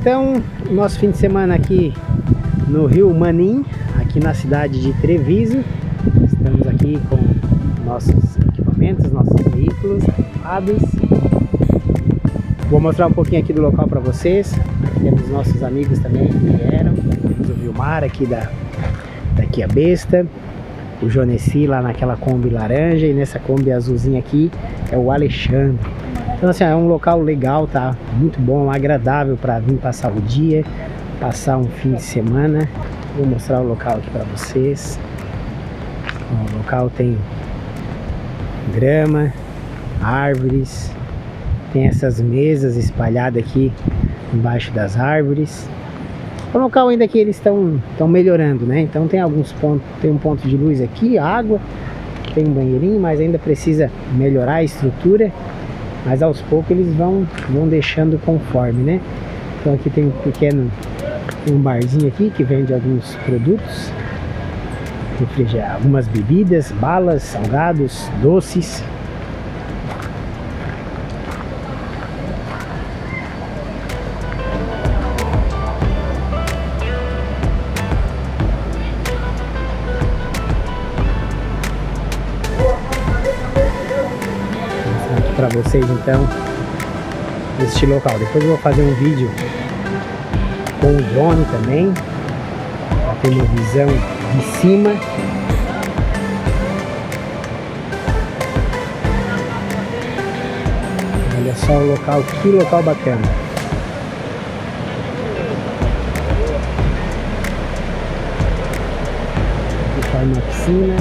então, nosso fim de semana aqui no Rio Manin, aqui na cidade de Treviso. Estamos aqui com nossos equipamentos, nossos veículos equipados. Vou mostrar um pouquinho aqui do local para vocês. Aqui temos nossos amigos também que vieram. Temos o Vilmar aqui daqui a besta, o Jonessi lá naquela Kombi laranja, e nessa Kombi azulzinha aqui é o Alexandre. Então assim, é um local legal, tá? Muito bom, agradável para vir passar o dia, passar um fim de semana. Vou mostrar o local aqui para vocês. O local tem grama, árvores, tem essas mesas espalhadas aqui embaixo das árvores. É um local ainda que eles estão melhorando, né? Então tem alguns pontos, tem um ponto de luz aqui, água, tem um banheirinho, mas ainda precisa melhorar a estrutura. Mas aos poucos eles vão deixando conforme, né? Então aqui tem um barzinho aqui que vende alguns produtos, algumas bebidas, balas, salgados, doces. Para vocês então este local. Depois eu vou fazer um vídeo com o drone também, para ter uma visão de cima. Olha só o local, que local bacana. Aqui tá uma piscina.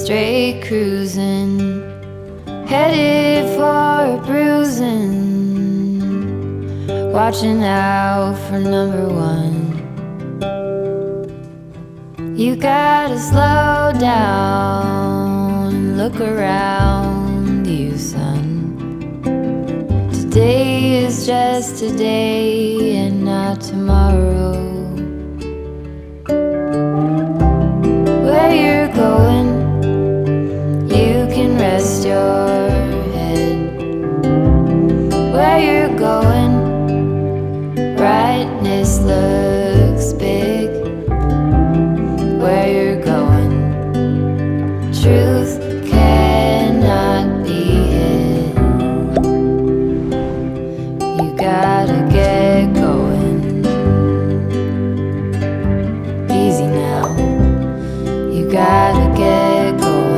straight cruising, headed for a bruising, watching out for number one. You gotta slow down and look around you, son. Today is just today and not tomorrow. Where you're going, you can rest your head. Where you're going, brightness looks big. Where you're going, truth cannot be hid. You gotta get going. Easy now. You gotta get going.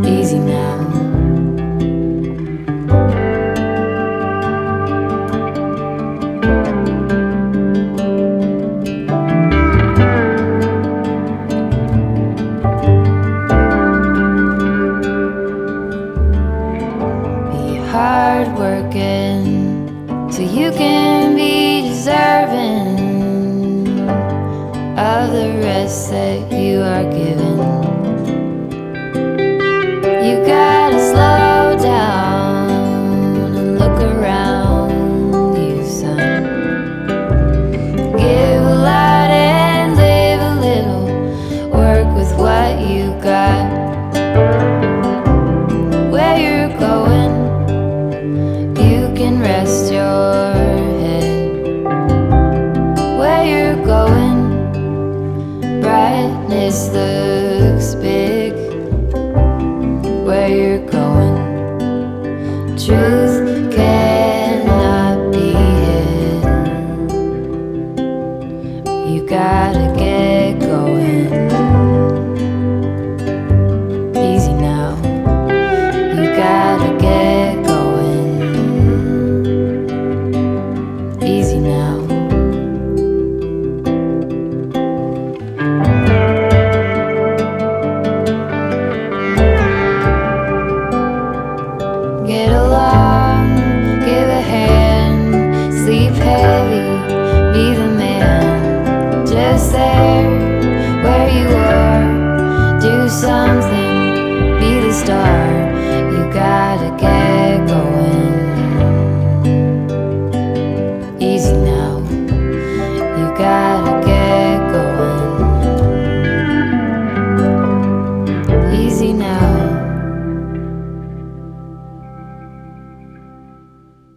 Easy now. Hard working so you can be deserving of the rest that you are given. You gotta slow down and look around you, son. Give a lot and live a little. Work with what you got. Where you're going, you can rest your head. Where you're going, brightness looks big. Where you're going, truth cannot be hid. You gotta get going. Easy now. You gotta get going. Easy now. Get along, give a hand, sleep heavy, be the man. Just there, where you are, do something, be the star. You gotta get